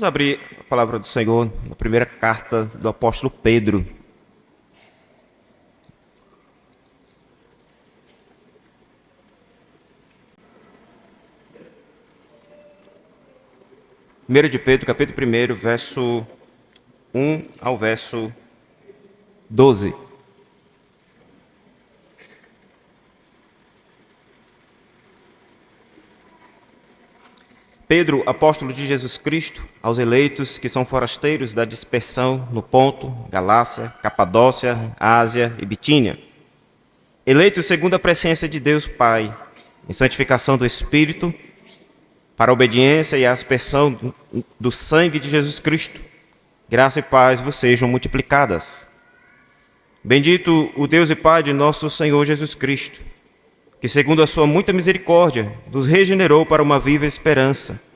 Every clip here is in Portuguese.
Vamos abrir a palavra do Senhor na primeira carta do apóstolo Pedro. Primeira de Pedro, capítulo 1, verso 1 ao verso 12. Pedro, apóstolo de Jesus Cristo, aos eleitos que são forasteiros da dispersão no Ponto, Galácia, Capadócia, Ásia e Bitínia, eleitos segundo a presciência de Deus Pai, em santificação do Espírito, para a obediência e a aspersão do sangue de Jesus Cristo, graça e paz vos sejam multiplicadas. Bendito o Deus e Pai de nosso Senhor Jesus Cristo, que segundo a sua muita misericórdia, nos regenerou para uma viva esperança,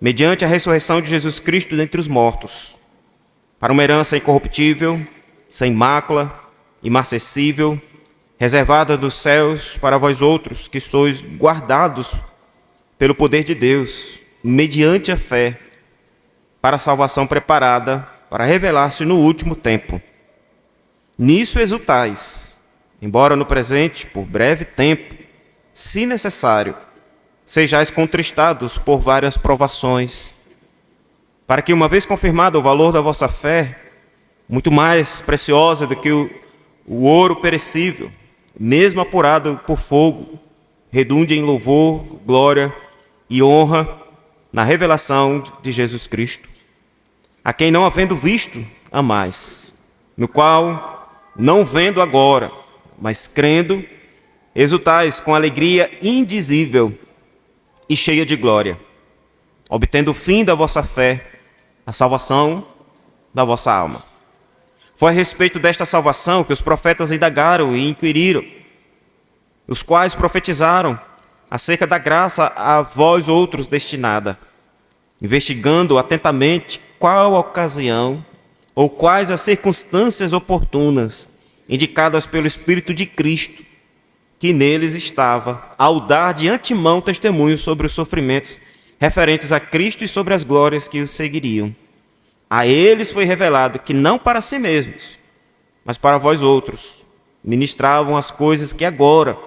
mediante a ressurreição de Jesus Cristo dentre os mortos, para uma herança incorruptível, sem mácula, imarcessível, reservada dos céus para vós outros, que sois guardados pelo poder de Deus, mediante a fé, para a salvação preparada, para revelar-se no último tempo. Nisso exultais, embora no presente, por breve tempo, se necessário, sejais contristados por várias provações, para que, uma vez confirmado o valor da vossa fé, muito mais preciosa do que o ouro perecível, mesmo apurado por fogo, redunde em louvor, glória e honra na revelação de Jesus Cristo, a quem não havendo visto, amais, no qual, não vendo agora, mas crendo, exultais com alegria indizível e cheia de glória, obtendo o fim da vossa fé, a salvação da vossa alma. Foi a respeito desta salvação que os profetas indagaram e inquiriram, os quais profetizaram acerca da graça a vós outros destinada, investigando atentamente qual a ocasião ou quais as circunstâncias oportunas indicadas pelo Espírito de Cristo, que neles estava, ao dar de antemão testemunho sobre os sofrimentos referentes a Cristo e sobre as glórias que os seguiriam. A eles foi revelado que não para si mesmos, mas para vós outros, ministravam as coisas que agora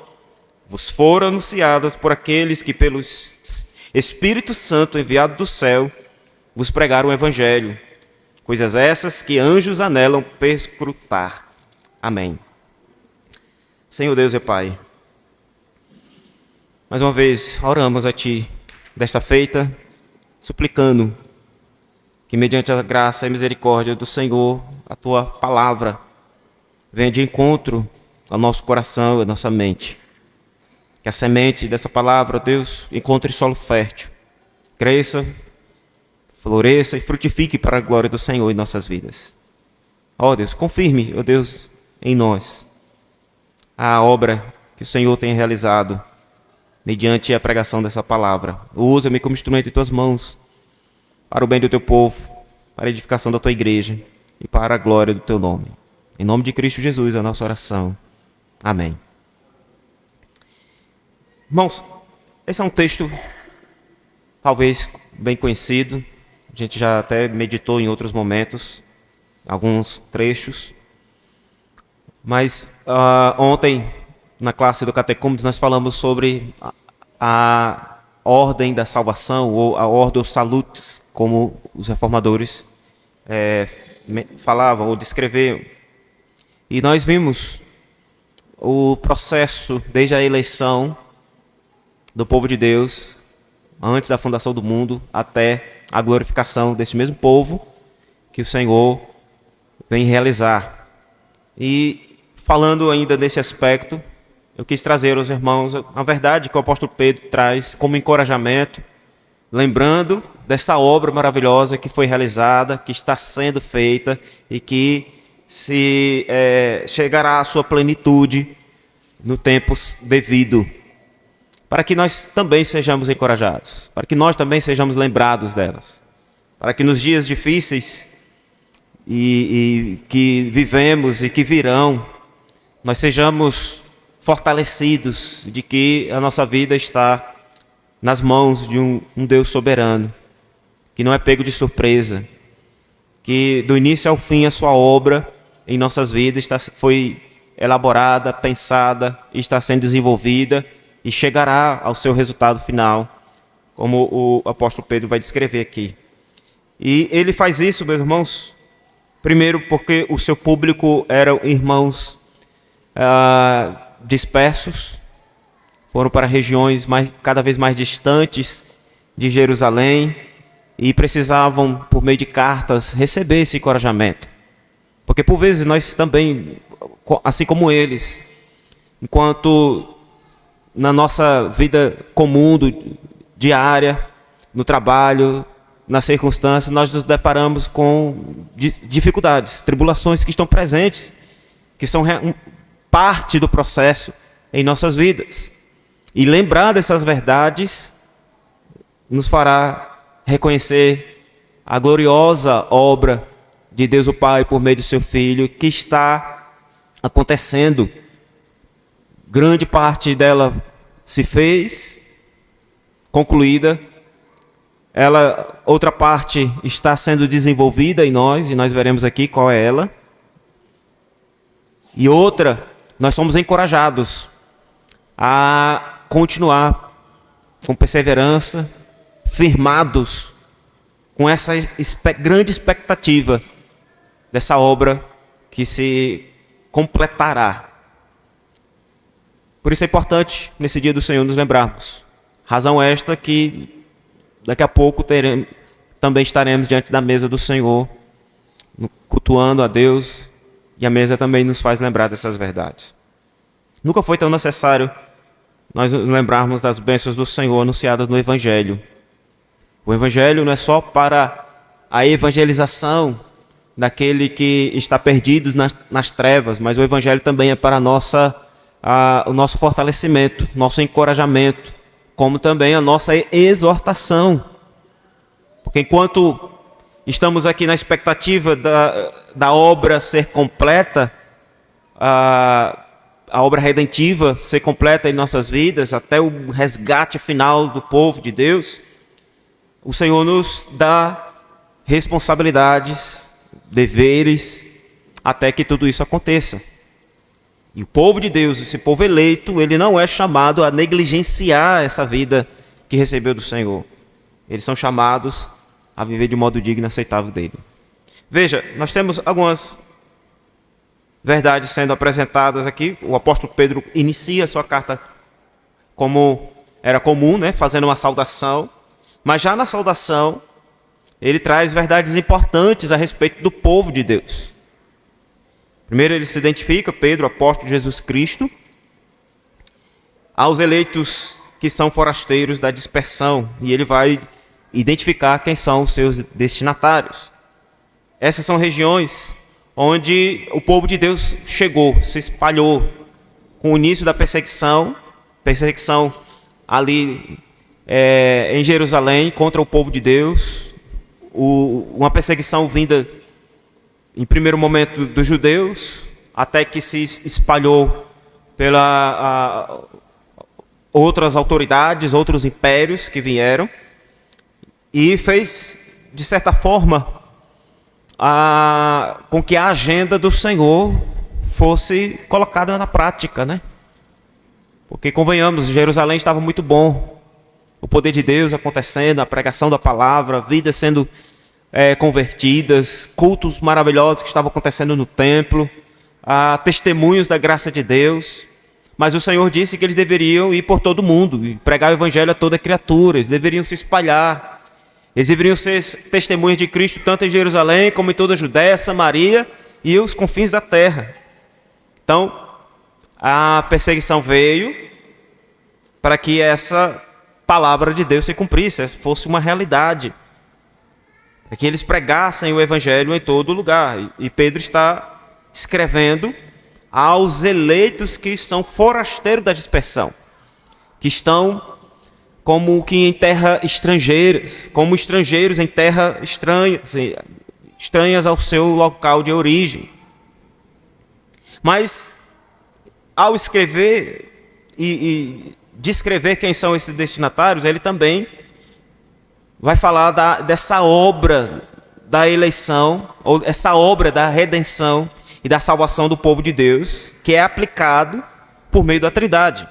vos foram anunciadas por aqueles que, pelo Espírito Santo enviado do céu, vos pregaram o Evangelho, coisas essas que anjos anelam perscrutar. Amém. Senhor Deus e Pai, mais uma vez oramos a Ti desta feita, suplicando que, mediante a graça e misericórdia do Senhor, a Tua palavra venha de encontro ao nosso coração e à nossa mente. Que a semente dessa palavra, Deus, encontre solo fértil, cresça, floresça e frutifique para a glória do Senhor em nossas vidas. Ó Deus, confirme, ó Deus, em nós a obra que o Senhor tem realizado mediante a pregação dessa palavra. Usa-me como instrumento em Tuas mãos, para o bem do Teu povo, para a edificação da Tua igreja e para a glória do Teu nome. Em nome de Cristo Jesus, a nossa oração. Amém. Irmãos, esse é um texto talvez bem conhecido, a gente já até meditou em outros momentos, alguns trechos, mas ontem, na classe do Catecúmenos, nós falamos sobre a ordem da salvação, ou a Ordo Salutis, como os reformadores falavam ou descreviam. E nós vimos o processo desde a eleição do povo de Deus, antes da fundação do mundo, até a glorificação desse mesmo povo que o Senhor vem realizar. E falando ainda nesse aspecto, eu quis trazer aos irmãos a verdade que o apóstolo Pedro traz como encorajamento, lembrando dessa obra maravilhosa que foi realizada, que está sendo feita e que chegará à sua plenitude no tempo devido, para que nós também sejamos encorajados, para que nós também sejamos lembrados delas, para que nos dias difíceis e que vivemos e que virão, nós sejamos fortalecidos de que a nossa vida está nas mãos de um Deus soberano, que não é pego de surpresa, que do início ao fim a sua obra em nossas vidas foi elaborada, pensada, está sendo desenvolvida e chegará ao seu resultado final, como o apóstolo Pedro vai descrever aqui. E ele faz isso, meus irmãos, primeiro porque o seu público eram irmãos dispersos, foram para regiões cada vez mais distantes de Jerusalém e precisavam, por meio de cartas, receber esse encorajamento. Porque por vezes nós também, assim como eles, enquanto na nossa vida comum, diária, no trabalho, nas circunstâncias, nós nos deparamos com dificuldades, tribulações que estão presentes, que são parte do processo em nossas vidas. E lembrar dessas verdades nos fará reconhecer a gloriosa obra de Deus o Pai por meio do seu Filho, que está acontecendo. Grande parte dela se fez, concluída. Outra parte está sendo desenvolvida em nós, e nós veremos aqui qual é ela. E outra, nós somos encorajados a continuar com perseverança, firmados com essa grande expectativa dessa obra que se completará. Por isso é importante, nesse dia do Senhor, nos lembrarmos. Razão esta que daqui a pouco também estaremos diante da mesa do Senhor, cultuando a Deus, e a mesa também nos faz lembrar dessas verdades. Nunca foi tão necessário nós nos lembrarmos das bênçãos do Senhor anunciadas no Evangelho. O Evangelho não é só para a evangelização daquele que está perdido nas trevas, mas o Evangelho também é para o nosso fortalecimento, nosso encorajamento, como também a nossa exortação. Porque enquanto estamos aqui na expectativa da obra ser completa, a obra redentiva ser completa em nossas vidas, até o resgate final do povo de Deus, o Senhor nos dá responsabilidades, deveres, até que tudo isso aconteça. E o povo de Deus, esse povo eleito, ele não é chamado a negligenciar essa vida que recebeu do Senhor. Eles são chamados a viver de modo digno e aceitável dele. Veja, nós temos algumas verdades sendo apresentadas aqui. O apóstolo Pedro inicia a sua carta como era comum, fazendo uma saudação. Mas já na saudação, ele traz verdades importantes a respeito do povo de Deus. Primeiro ele se identifica, Pedro, apóstolo de Jesus Cristo, aos eleitos que são forasteiros da dispersão. E ele vai identificar quem são os seus destinatários. Essas são regiões onde o povo de Deus chegou, se espalhou com o início da perseguição ali em Jerusalém contra o povo de Deus, uma perseguição vinda em primeiro momento dos judeus, até que se espalhou pela outras autoridades, outros impérios que vieram, e fez, de certa forma, com que a agenda do Senhor fosse colocada na prática, Porque, convenhamos, Jerusalém estava muito bom, o poder de Deus acontecendo, a pregação da palavra, vidas sendo convertidas, cultos maravilhosos que estavam acontecendo no templo, testemunhos da graça de Deus. Mas o Senhor disse que eles deveriam ir por todo o mundo e pregar o evangelho a toda criatura, eles deveriam se espalhar. Eles deveriam ser testemunhas de Cristo tanto em Jerusalém como em toda a Judéia, Samaria e os confins da terra. Então, a perseguição veio para que essa palavra de Deus se cumprisse, fosse uma realidade. Para que eles pregassem o evangelho em todo lugar. E Pedro está escrevendo aos eleitos que são forasteiros da dispersão, que estão como que em terra estrangeiras, como estrangeiros em terra estranhas ao seu local de origem. Mas, ao escrever e descrever quem são esses destinatários, ele também vai falar dessa obra da eleição, ou essa obra da redenção e da salvação do povo de Deus, que é aplicado por meio da Trindade.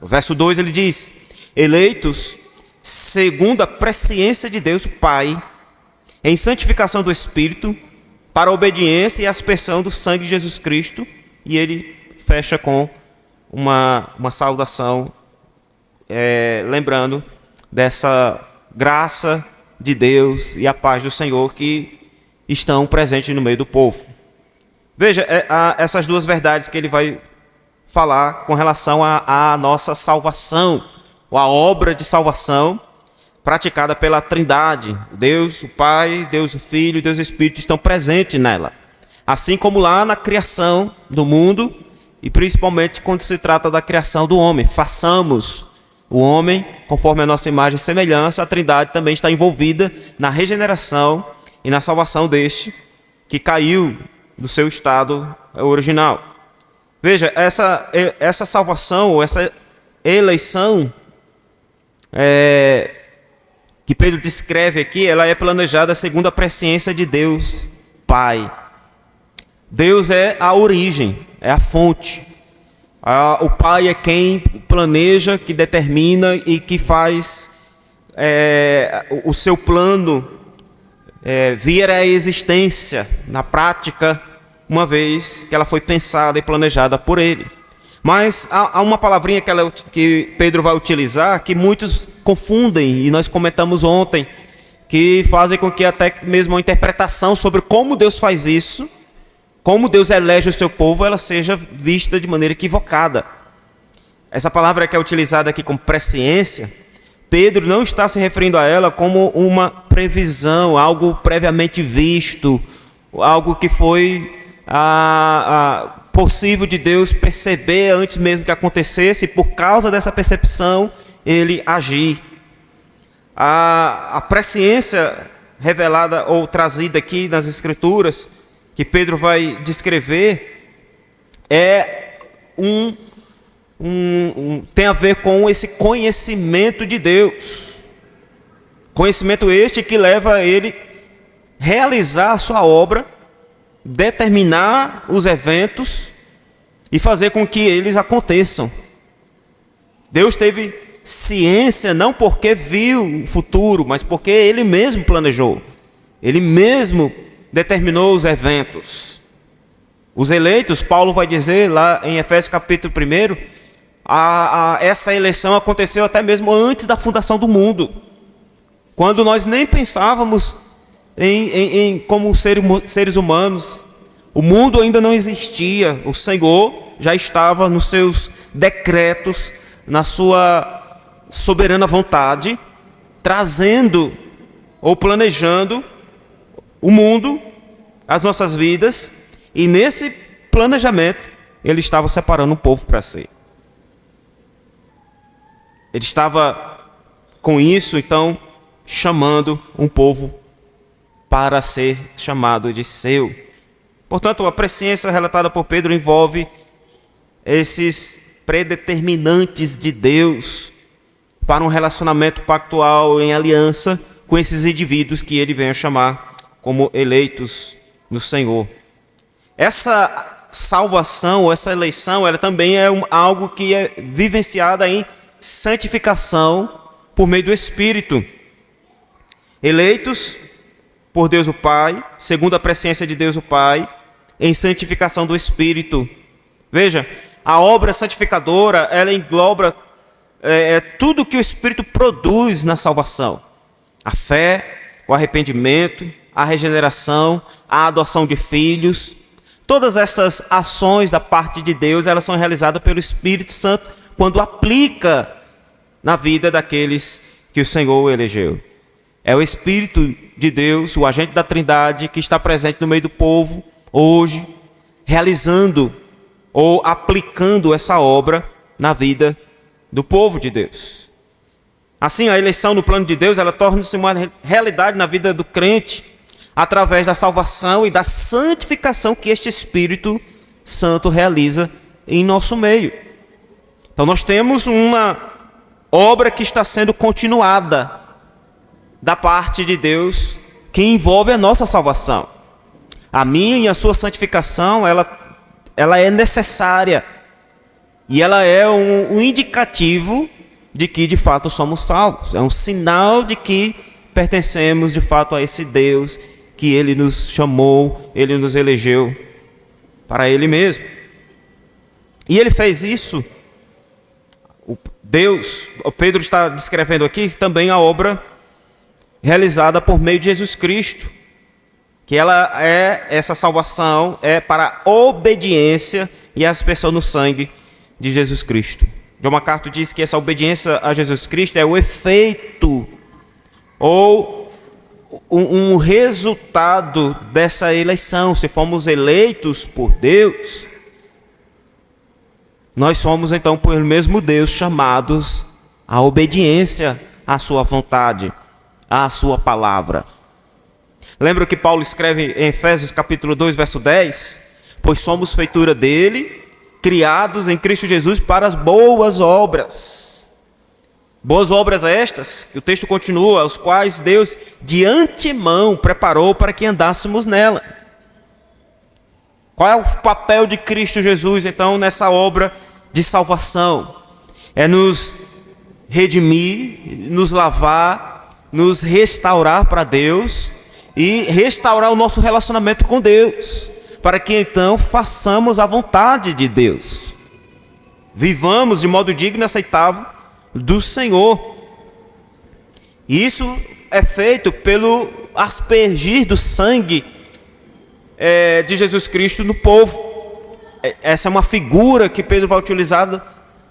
No verso 2 ele diz: eleitos segundo a presciência de Deus o Pai, em santificação do Espírito, para a obediência e aspersão do sangue de Jesus Cristo. E ele fecha com uma saudação, lembrando dessa graça de Deus e a paz do Senhor que estão presentes no meio do povo. Veja, essas duas verdades que ele vai falar com relação à nossa salvação, ou a obra de salvação praticada pela Trindade. Deus, o Pai, Deus, o Filho e Deus, o Espírito estão presentes nela. Assim como lá na criação do mundo, e principalmente quando se trata da criação do homem. Façamos o homem conforme a nossa imagem e semelhança. A Trindade também está envolvida na regeneração e na salvação deste que caiu do seu estado original. Veja, essa salvação, ou essa eleição que Pedro descreve aqui, ela é planejada segundo a presciência de Deus Pai. Deus é a origem, é a fonte. O Pai é quem planeja, que determina e que faz o seu plano vir à existência na prática, uma vez que ela foi pensada e planejada por Ele. Mas há uma palavrinha que Pedro vai utilizar que muitos confundem, e nós comentamos ontem, que fazem com que até mesmo a interpretação sobre como Deus faz isso, como Deus elege o seu povo, ela seja vista de maneira equivocada. Essa palavra que é utilizada aqui como presciência, Pedro não está se referindo a ela como uma previsão, algo previamente visto, algo que foi possível de Deus perceber antes mesmo que acontecesse, e por causa dessa percepção ele agir. A presciência revelada ou trazida aqui nas Escrituras, que Pedro vai descrever, tem a ver com esse conhecimento de Deus. Conhecimento este que leva a ele realizar a sua obra, determinar os eventos e fazer com que eles aconteçam. Deus teve ciência não porque viu o futuro, mas porque Ele mesmo planejou. Ele mesmo determinou os eventos. Os eleitos, Paulo vai dizer lá em Efésios capítulo 1, essa eleição aconteceu até mesmo antes da fundação do mundo, quando nós nem pensávamos como seres humanos. O mundo ainda não existia. O Senhor já estava nos seus decretos, na sua soberana vontade, trazendo ou planejando o mundo, as nossas vidas, e nesse planejamento Ele estava separando um povo para si. Ele estava com isso, então, chamando um povo para ser chamado de seu. Portanto, a presciência relatada por Pedro envolve esses predeterminantes de Deus para um relacionamento pactual em aliança com esses indivíduos que ele vem a chamar como eleitos no Senhor. Essa salvação, ou essa eleição, ela também é algo que é vivenciada em santificação por meio do Espírito. Eleitos por Deus o Pai, segundo a presciência de Deus o Pai, em santificação do Espírito. Veja, a obra santificadora, ela engloba tudo que o Espírito produz na salvação. A fé, o arrependimento, a regeneração, a adoção de filhos. Todas essas ações da parte de Deus, elas são realizadas pelo Espírito Santo quando aplica na vida daqueles que o Senhor elegeu. É o Espírito de Deus, o agente da Trindade, que está presente no meio do povo hoje, realizando ou aplicando essa obra na vida do povo de Deus. Assim, a eleição no plano de Deus, ela torna-se uma realidade na vida do crente, através da salvação e da santificação que este Espírito Santo realiza em nosso meio. Então nós temos uma obra que está sendo continuada da parte de Deus que envolve a nossa salvação. A minha e a sua santificação, ela é necessária. E ela é um indicativo de que de fato somos salvos. É um sinal de que pertencemos de fato a esse Deus que Ele nos chamou, Ele nos elegeu para Ele mesmo. E Ele fez isso. O Pedro está descrevendo aqui também a obra realizada por meio de Jesus Cristo, que essa salvação é para a obediência e a aspersão no sangue de Jesus Cristo. John MacArthur diz que essa obediência a Jesus Cristo é o efeito ou um resultado dessa eleição. Se fomos eleitos por Deus, nós somos então pelo mesmo Deus chamados à obediência à sua vontade, à sua palavra. Lembra que Paulo escreve em Efésios capítulo 2, verso 10? Pois somos feitura dele, criados em Cristo Jesus para as boas obras. Boas obras estas, que o texto continua, os quais Deus de antemão preparou para que andássemos nela. Qual é o papel de Cristo Jesus, então, nessa obra de salvação? É nos redimir, nos lavar, nos restaurar para Deus e restaurar o nosso relacionamento com Deus, para que então façamos a vontade de Deus. Vivamos de modo digno e aceitável do Senhor. E isso é feito pelo aspergir do sangue de Jesus Cristo no povo. Essa é uma figura que Pedro vai utilizar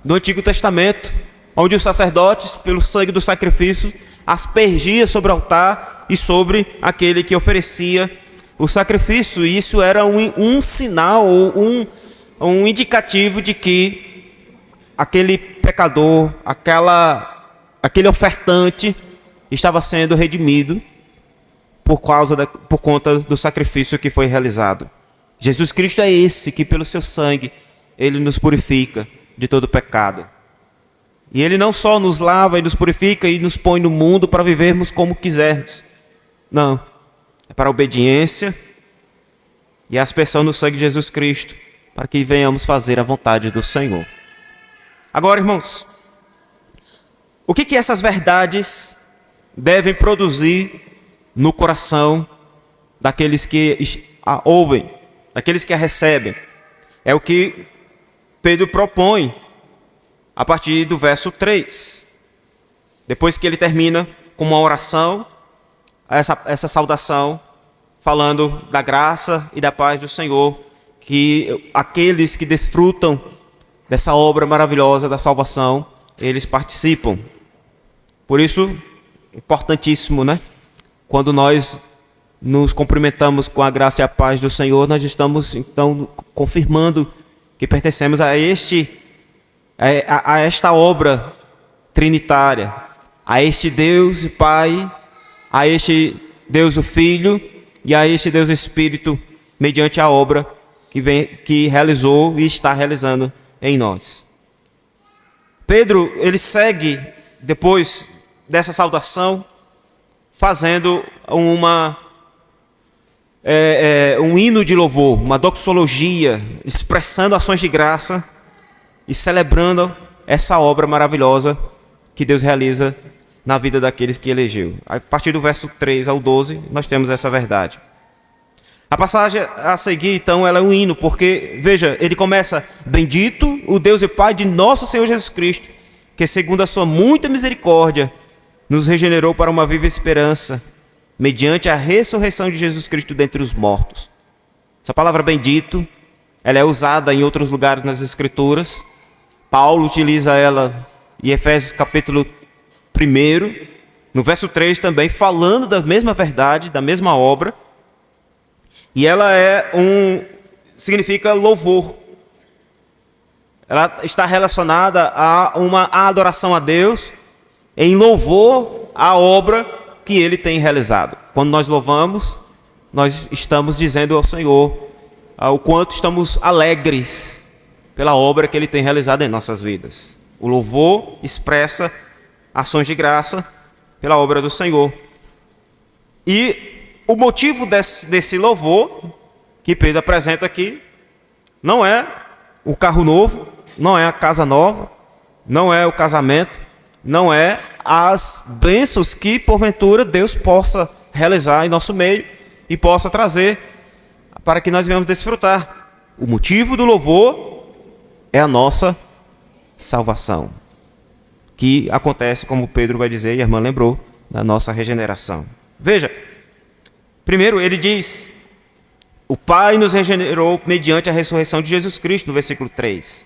do Antigo Testamento, onde os sacerdotes, pelo sangue do sacrifício, aspergia sobre o altar e sobre aquele que oferecia o sacrifício. E isso era um sinal, um indicativo de que aquele pecador, aquele ofertante estava sendo redimido por conta do sacrifício que foi realizado. Jesus Cristo é esse que pelo seu sangue Ele nos purifica de todo pecado. E Ele não só nos lava e nos purifica e nos põe no mundo para vivermos como quisermos. Não, é para a obediência e a aspersão no sangue de Jesus Cristo, para que venhamos fazer a vontade do Senhor. Agora, irmãos, o que essas verdades devem produzir no coração daqueles que a ouvem, daqueles que a recebem? É o que Pedro propõe a partir do verso 3. Depois que ele termina com uma oração, essa saudação, falando da graça e da paz do Senhor, que aqueles que desfrutam dessa obra maravilhosa da salvação, eles participam. Por isso, importantíssimo, né? Quando nós nos cumprimentamos com a graça e a paz do Senhor, nós estamos então confirmando que pertencemos a esta obra trinitária, a este Deus e Pai, a este Deus o Filho e a este Deus Espírito, mediante a obra que realizou e está realizando em nós. Pedro, ele segue depois dessa saudação, fazendo um hino de louvor, uma doxologia, expressando ações de graça e celebrando essa obra maravilhosa que Deus realiza na vida daqueles que elegeu. A partir do verso 3 ao 12, nós temos essa verdade. A passagem a seguir, então, ela é um hino, porque, veja, ele começa: bendito o Deus e Pai de nosso Senhor Jesus Cristo, que segundo a sua muita misericórdia, nos regenerou para uma viva esperança, mediante a ressurreição de Jesus Cristo dentre os mortos. Essa palavra bendito, ela é usada em outros lugares nas Escrituras. Paulo utiliza ela em Efésios capítulo 1, no verso 3 também, falando da mesma verdade, da mesma obra. E ela significa louvor. Ela está relacionada a uma adoração a Deus em louvor à obra que Ele tem realizado. Quando nós louvamos, nós estamos dizendo ao Senhor o quanto estamos alegres pela obra que Ele tem realizado em nossas vidas. O louvor expressa ações de graça pela obra do Senhor. E o motivo desse louvor que Pedro apresenta aqui não é o carro novo, não é a casa nova, não é o casamento, não é as bênçãos que porventura Deus possa realizar em nosso meio e possa trazer para que nós venhamos desfrutar. O motivo do louvor é a nossa salvação, que acontece, como Pedro vai dizer e a irmã lembrou, na nossa regeneração. Veja, primeiro ele diz: o Pai nos regenerou mediante a ressurreição de Jesus Cristo, no versículo 3.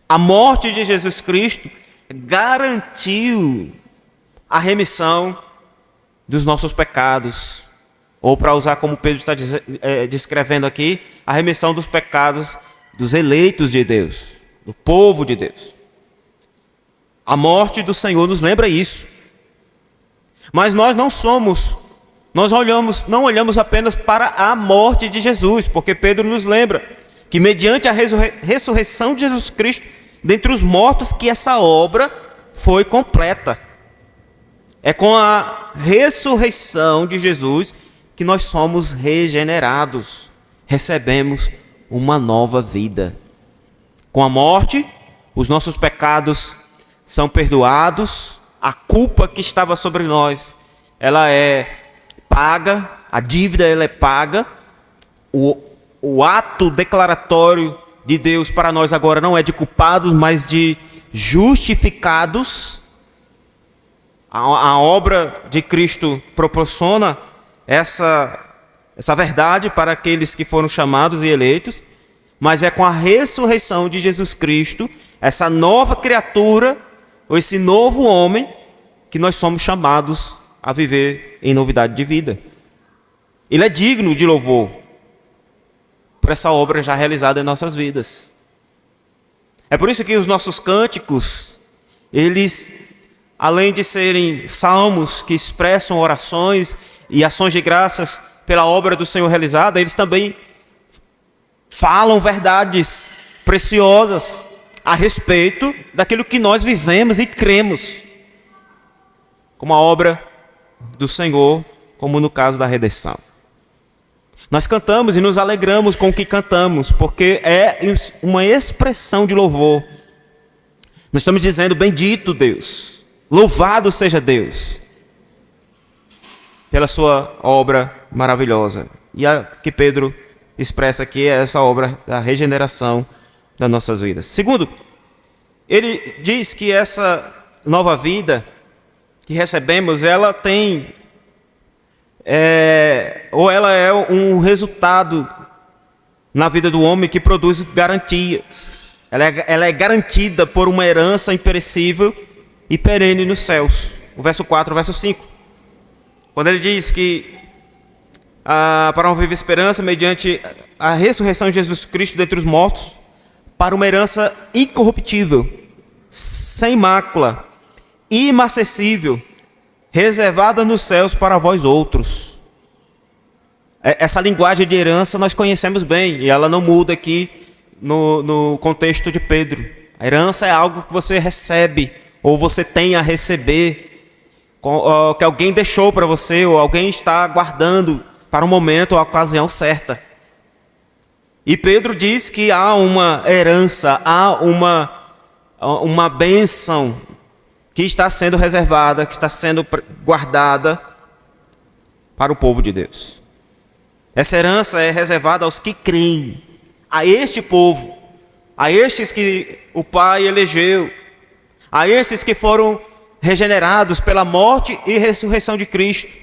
A morte de Jesus Cristo garantiu a remissão dos nossos pecados, ou, para usar como Pedro está descrevendo aqui, a remissão dos pecados dos eleitos de Deus, do povo de Deus. A morte do Senhor nos lembra isso. Mas nós não olhamos apenas para a morte de Jesus, porque Pedro nos lembra que mediante a ressurreição de Jesus Cristo dentre os mortos que essa obra foi completa. É com a ressurreição de Jesus que nós somos regenerados, recebemos uma nova vida. Com a morte, os nossos pecados são perdoados, a culpa que estava sobre nós, ela é paga, a dívida ela é paga, o ato declaratório de Deus para nós agora não é de culpados, mas de justificados. A obra de Cristo proporciona essa verdade para aqueles que foram chamados e eleitos, mas é com a ressurreição de Jesus Cristo, essa nova criatura, ou esse novo homem, que nós somos chamados a viver em novidade de vida. Ele é digno de louvor por essa obra já realizada em nossas vidas. É por isso que os nossos cânticos, eles, além de serem salmos que expressam orações e ações de graças pela obra do Senhor realizada, eles também falam verdades preciosas a respeito daquilo que nós vivemos e cremos, como a obra do Senhor, como no caso da redenção. Nós cantamos e nos alegramos com o que cantamos, porque é uma expressão de louvor. Nós estamos dizendo: bendito Deus, louvado seja Deus, pela sua obra maravilhosa. E a que Pedro expressa aqui é essa obra da regeneração das nossas vidas. Segundo, ele diz que essa nova vida que recebemos, ela tem, ela é um resultado na vida do homem que produz garantias. Ela é garantida por uma herança imperecível e perene nos céus. O verso 4, o verso 5. Quando ele diz que para uma viva esperança, mediante a ressurreição de Jesus Cristo dentre os mortos, para uma herança incorruptível, sem mácula, imarcessível, reservada nos céus para vós outros. Essa linguagem de herança nós conhecemos bem, e ela não muda aqui no contexto de Pedro. A herança é algo que você recebe, ou você tem a receber, que alguém deixou para você, ou alguém está guardando para o momento ou a ocasião certa. E Pedro diz que há uma herança, há uma bênção que está sendo reservada, que está sendo guardada para o povo de Deus. Essa herança é reservada aos que creem, a este povo, a estes que o Pai elegeu, a estes que foram regenerados pela morte e ressurreição de Cristo,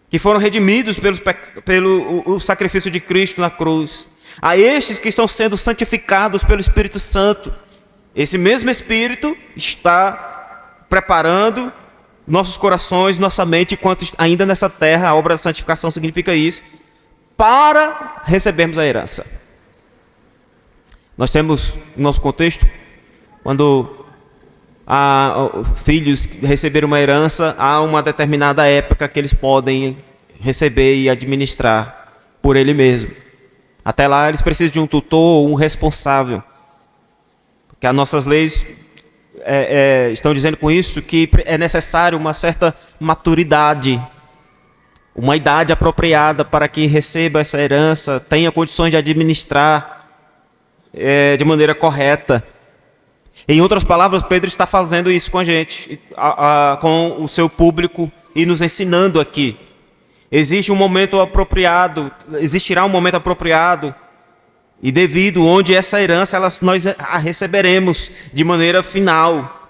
que foram redimidos pelo sacrifício de Cristo na cruz, a estes que estão sendo santificados pelo Espírito Santo. Esse mesmo Espírito está preparando nossos corações, nossa mente, enquanto ainda nessa terra, a obra da santificação significa isso, para recebermos a herança. Nós temos, no nosso contexto, quando filhos receberam uma herança, há uma determinada época que eles podem receber e administrar por ele mesmo. Até lá eles precisam de um tutor ou um responsável. Porque as nossas leis estão dizendo com isso que é necessário uma certa maturidade uma idade apropriada para que receba essa herança, tenha condições de administrar de maneira correta. Em outras palavras, Pedro está fazendo isso com a gente, com o seu público e nos ensinando aqui. Existe um momento apropriado, existirá um momento apropriado e devido, onde essa herança nós a receberemos de maneira final.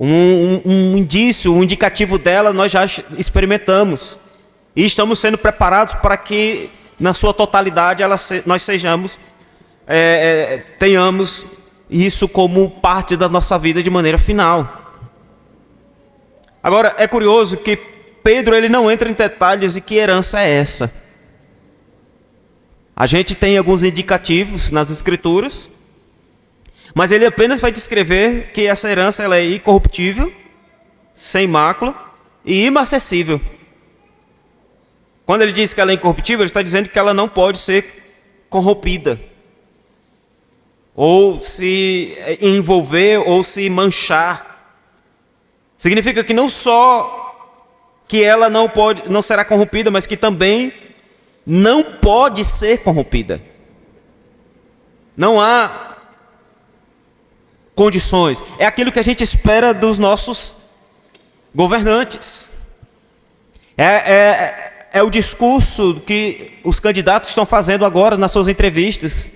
Um indício, um indicativo dela nós já experimentamos. E estamos sendo preparados para que, na sua totalidade, nós tenhamos isso como parte da nossa vida de maneira final. Agora, é curioso que Pedro ele não entra em detalhes de que herança é essa. A gente tem alguns indicativos nas Escrituras, mas ele apenas vai descrever que essa herança ela é incorruptível, sem mácula e inacessível. Quando ele diz que ela é incorruptível, ele está dizendo que ela não pode ser corrompida, ou se envolver, ou se manchar. Significa que não só que ela não será corrompida, mas que também não pode ser corrompida. Não há condições. É aquilo que a gente espera dos nossos governantes. É o discurso que os candidatos estão fazendo agora nas suas entrevistas,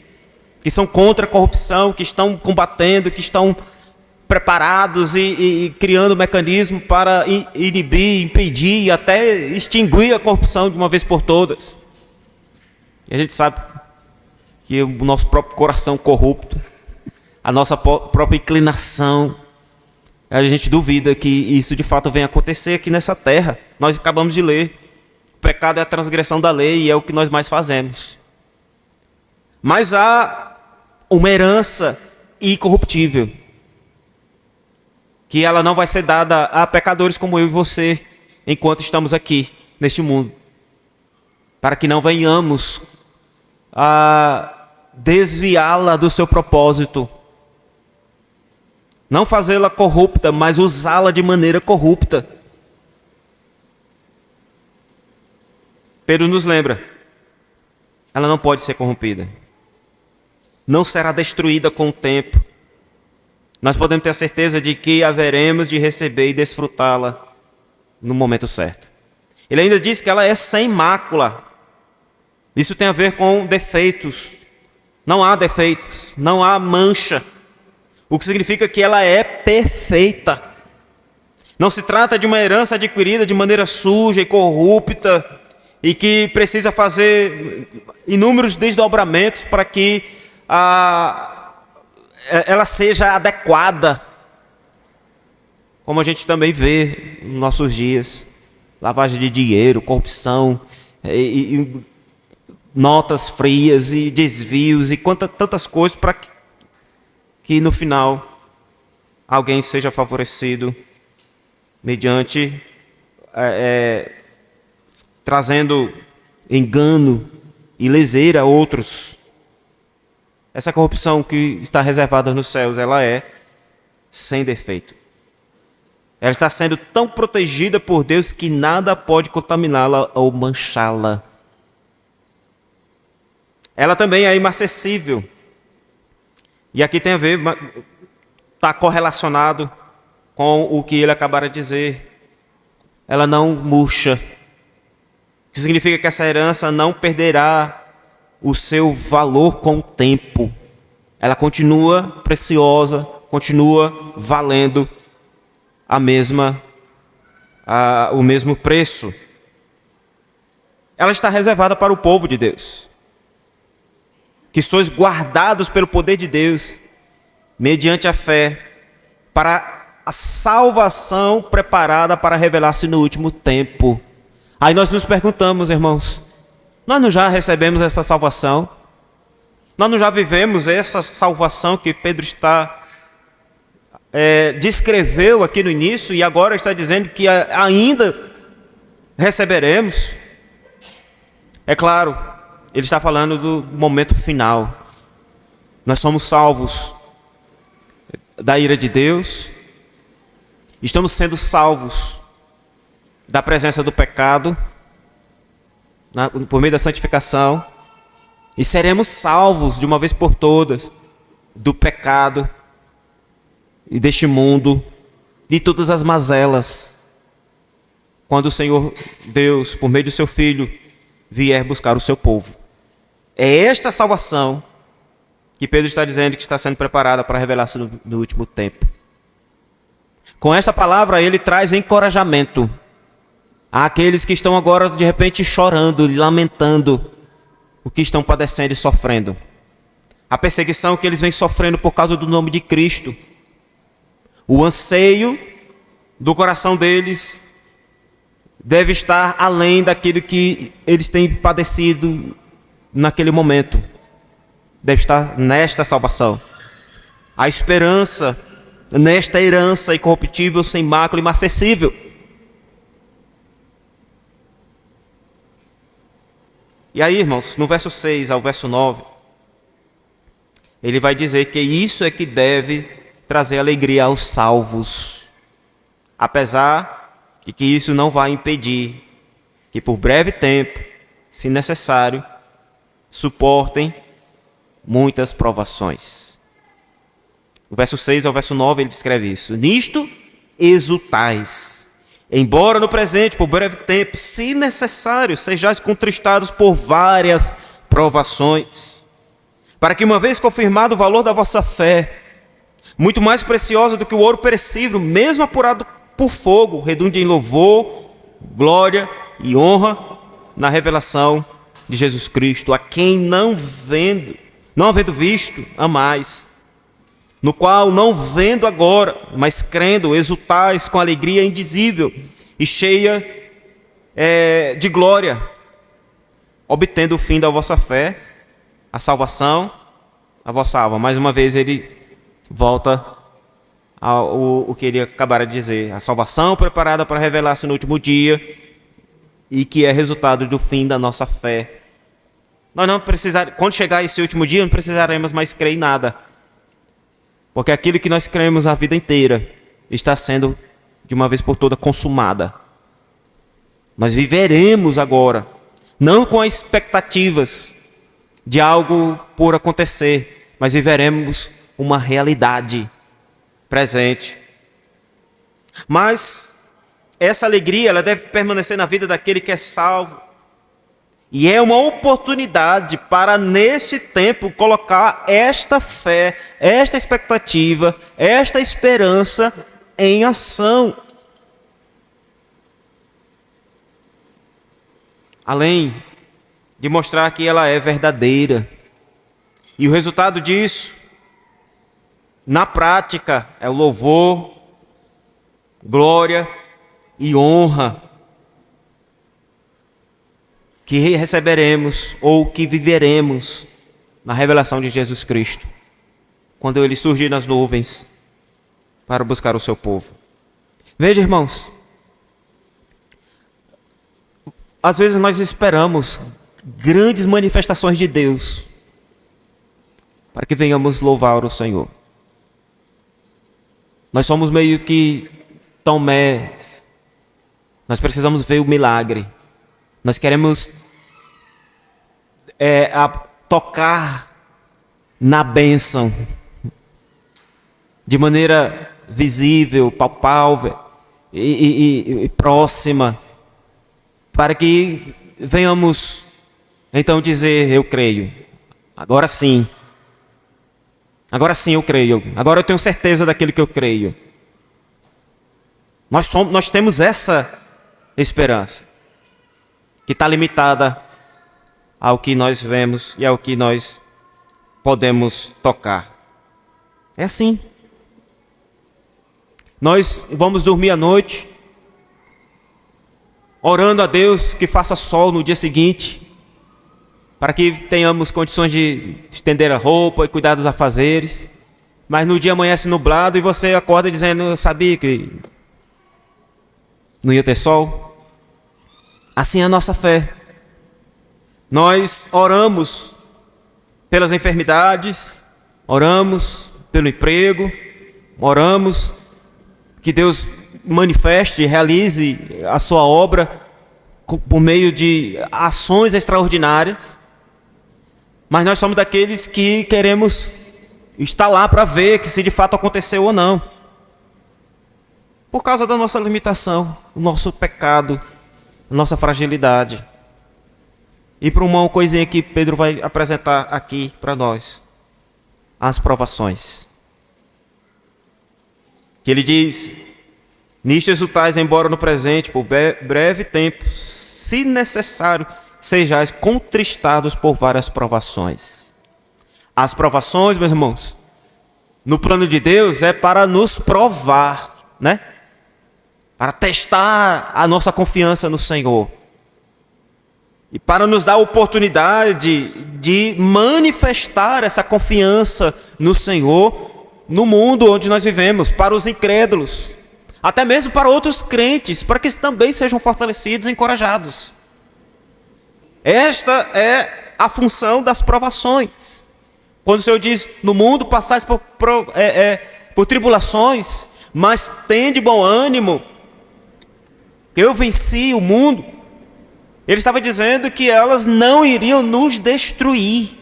que são contra a corrupção, que estão combatendo, que estão preparados e criando mecanismo para inibir, impedir e até extinguir a corrupção de uma vez por todas. E a gente sabe que o nosso próprio coração corrupto, a nossa própria inclinação, a gente duvida que isso de fato venha acontecer aqui nessa terra. Nós acabamos de ler, o pecado é a transgressão da lei e é o que nós mais fazemos. Mas há uma herança incorruptível, que ela não vai ser dada a pecadores como eu e você, enquanto estamos aqui neste mundo, para que não venhamos a desviá-la do seu propósito, não fazê-la corrupta, mas usá-la de maneira corrupta. Pedro nos lembra, ela não pode ser corrompida, não será destruída com o tempo. Nós podemos ter a certeza de que haveremos de receber e desfrutá-la no momento certo. Ele ainda diz que ela é sem mácula. Isso tem a ver com defeitos. Não há defeitos, não há mancha. O que significa que ela é perfeita. Não se trata de uma herança adquirida de maneira suja e corrupta e que precisa fazer inúmeros desdobramentos para que ela seja adequada, como a gente também vê nos nossos dias, lavagem de dinheiro, corrupção, e notas frias e desvios e tantas coisas para que no final alguém seja favorecido mediante trazendo engano e leseira a outros. Essa corrupção que está reservada nos céus, ela é sem defeito. Ela está sendo tão protegida por Deus que nada pode contaminá-la ou manchá-la. Ela também é inacessível. E aqui tem a ver, está correlacionado com o que ele acabara de dizer. Ela não murcha. O que significa que essa herança não perderá o seu valor com o tempo. Ela continua preciosa, continua valendo o mesmo preço. Ela está reservada para o povo de Deus, que sois guardados pelo poder de Deus, mediante a fé, para a salvação preparada para revelar-se no último tempo. Aí nós nos perguntamos, irmãos, nós não já recebemos essa salvação? Nós não já vivemos essa salvação que Pedro descreveu aqui no início e agora está dizendo que ainda receberemos? É claro, ele está falando do momento final. Nós somos salvos da ira de Deus, estamos sendo salvos da presença do pecado, por meio da santificação, e seremos salvos de uma vez por todas do pecado e deste mundo, de todas as mazelas, quando o Senhor Deus, por meio do seu Filho, vier buscar o seu povo. É esta salvação que Pedro está dizendo que está sendo preparada para revelar-se no último tempo. Com esta palavra ele traz encorajamento àqueles que estão agora de repente chorando, lamentando o que estão padecendo e sofrendo. A perseguição que eles vêm sofrendo por causa do nome de Cristo. O anseio do coração deles deve estar além daquilo que eles têm padecido naquele momento. Deve estar nesta salvação. A esperança nesta herança incorruptível, sem mácula e inacessível. E aí, irmãos, no verso 6 ao verso 9, ele vai dizer que isso é que deve trazer alegria aos salvos, apesar de que isso não vai impedir que por breve tempo, se necessário, suportem muitas provações. O verso 6 ao verso 9 ele descreve isso. Nisto exultais, embora no presente, por breve tempo, se necessário, sejais contristados por várias provações, para que uma vez confirmado o valor da vossa fé, muito mais preciosa do que o ouro perecível, mesmo apurado por fogo, redunde em louvor, glória e honra na revelação de Jesus Cristo, a quem não havendo visto, amais, no qual não vendo agora, mas crendo, exultais com alegria indizível e cheia de glória, obtendo o fim da vossa fé, a salvação, a vossa alma. Mais uma vez ele volta ao que ele acabara de dizer, a salvação preparada para revelar-se no último dia e que é resultado do fim da nossa fé. Nós não precisaremos, quando chegar esse último dia, não precisaremos mais crer em nada, porque aquilo que nós cremos a vida inteira está sendo de uma vez por todas consumada. Nós viveremos agora, não com expectativas de algo por acontecer, mas viveremos uma realidade presente. Mas essa alegria ela deve permanecer na vida daquele que é salvo. E é uma oportunidade para, neste tempo, colocar esta fé, esta expectativa, esta esperança em ação. Além de mostrar que ela é verdadeira. E o resultado disso, na prática, é o louvor, glória e honra que receberemos ou que viveremos na revelação de Jesus Cristo, quando ele surgir nas nuvens para buscar o seu povo. Veja, irmãos, às vezes nós esperamos grandes manifestações de Deus para que venhamos louvar o Senhor. Nós somos meio que Tomés. Nós precisamos ver o milagre. Nós queremos tocar na bênção de maneira visível, palpável e próxima, para que venhamos então dizer: eu creio, agora sim eu creio, agora eu tenho certeza daquilo que eu creio. Nós temos essa esperança, que está limitada ao que nós vemos e ao que nós podemos tocar. É assim. Nós vamos dormir à noite, orando a Deus que faça sol no dia seguinte, para que tenhamos condições de estender a roupa e cuidar dos afazeres. Mas no dia amanhece nublado e você acorda dizendo: eu sabia que não ia ter sol. Assim é a nossa fé. Nós oramos pelas enfermidades, oramos pelo emprego, oramos que Deus manifeste, realize a sua obra por meio de ações extraordinárias, mas nós somos daqueles que queremos estar lá para ver que se de fato aconteceu ou não, por causa da nossa limitação, o nosso pecado, a nossa fragilidade. E para uma coisinha que Pedro vai apresentar aqui para nós, as provações. Que ele diz: nisto exultais, embora no presente, por breve tempo, se necessário, sejais contristados por várias provações. As provações, meus irmãos, no plano de Deus é para nos provar, né? Para testar a nossa confiança no Senhor. E para nos dar a oportunidade de manifestar essa confiança no Senhor no mundo onde nós vivemos, para os incrédulos, até mesmo para outros crentes, para que também sejam fortalecidos e encorajados. Esta é a função das provações. Quando o Senhor diz: no mundo passais por tribulações, mas tende bom ânimo, eu venci o mundo. Ele estava dizendo que elas não iriam nos destruir,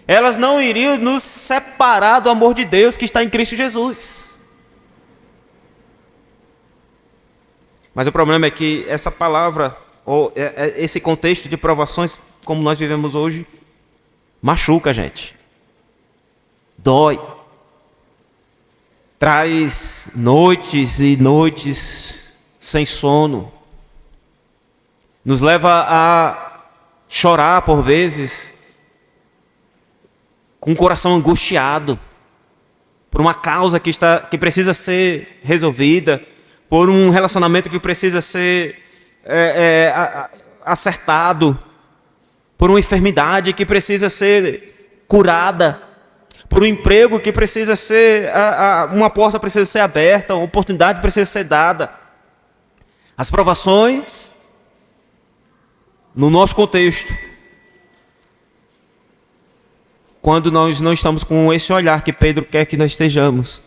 elas não iriam nos separar do amor de Deus que está em Cristo Jesus. Mas o problema é que essa palavra, ou esse contexto de provações, como nós vivemos hoje, machuca a gente, dói, traz noites e noites sem sono, nos leva a chorar por vezes, com o coração angustiado, por uma causa que precisa ser resolvida, por um relacionamento que precisa ser acertado, por uma enfermidade que precisa ser curada, por um emprego que precisa ser, uma porta precisa ser aberta, uma oportunidade precisa ser dada. As provações, no nosso contexto, quando nós não estamos com esse olhar que Pedro quer que nós estejamos,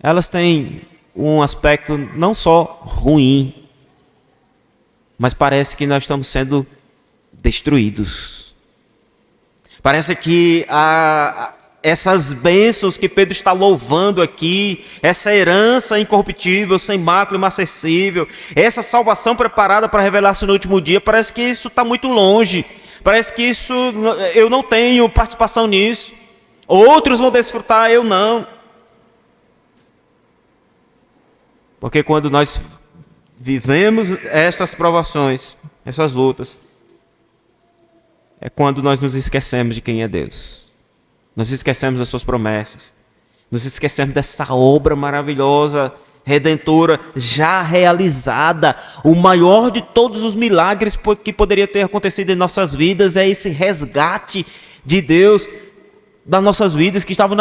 elas têm um aspecto não só ruim, mas parece que nós estamos sendo destruídos. Parece que essas bênçãos que Pedro está louvando aqui, essa herança incorruptível, sem mácula, inacessível, essa salvação preparada para revelar-se no último dia, parece que isso está muito longe. Parece que isso, eu não tenho participação nisso. Outros vão desfrutar, eu não. Porque quando nós vivemos estas provações, essas lutas, é quando nós nos esquecemos de quem é Deus. Nós esquecemos das suas promessas. Nos esquecemos dessa obra maravilhosa, redentora, já realizada. O maior de todos os milagres que poderia ter acontecido em nossas vidas é esse resgate de Deus das nossas vidas que estavam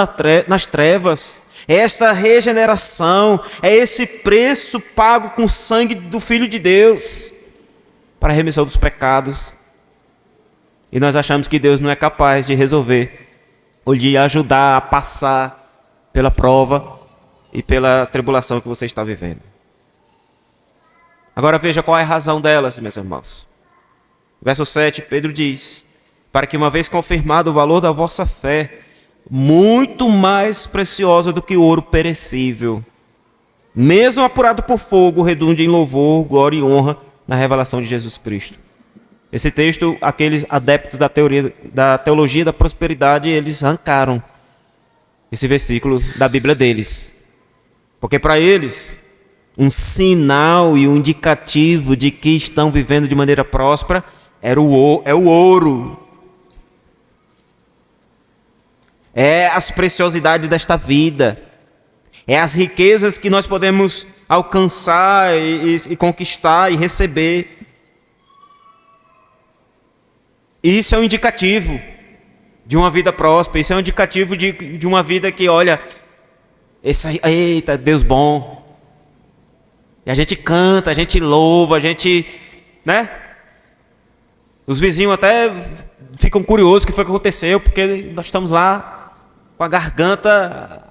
nas trevas. É esta regeneração, é esse preço pago com o sangue do Filho de Deus para a remissão dos pecados. E nós achamos que Deus não é capaz de resolver ou de ajudar a passar pela prova e pela tribulação que você está vivendo. Agora veja qual é a razão delas, meus irmãos. Verso 7, Pedro diz: para que, uma vez confirmado o valor da vossa fé, muito mais preciosa do que o ouro perecível, mesmo apurado por fogo, redunde em louvor, glória e honra na revelação de Jesus Cristo. Esse texto, aqueles adeptos da teologia da prosperidade, eles arrancaram esse versículo da Bíblia deles. Porque para eles, um sinal e um indicativo de que estão vivendo de maneira próspera é o ouro. É as preciosidades desta vida. É as riquezas que nós podemos alcançar e conquistar e receber. Isso é um indicativo de uma vida próspera. Isso é um indicativo de uma vida que, olha, eita, Deus bom. E a gente canta, a gente louva, a gente, né? Os vizinhos até ficam curiosos o que foi que aconteceu, porque nós estamos lá com a garganta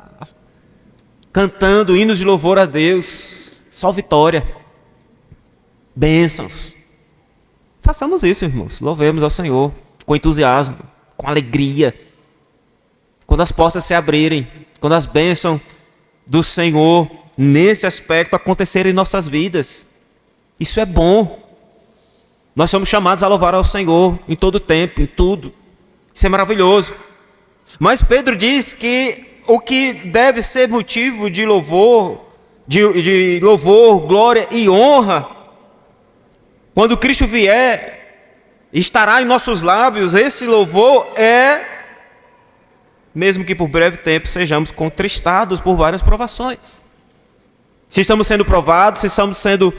cantando hinos de louvor a Deus, só vitória, bênçãos. Façamos isso, irmãos. Louvemos ao Senhor com entusiasmo, com alegria. Quando as portas se abrirem, quando as bênçãos do Senhor nesse aspecto acontecerem em nossas vidas. Isso é bom. Nós somos chamados a louvar ao Senhor em todo tempo, em tudo. Isso é maravilhoso. Mas Pedro diz que o que deve ser motivo de louvor, de louvor, glória e honra, quando Cristo vier, estará em nossos lábios. Esse louvor é, mesmo que por breve tempo sejamos contristados por várias provações. Se estamos sendo provados, se estamos sendo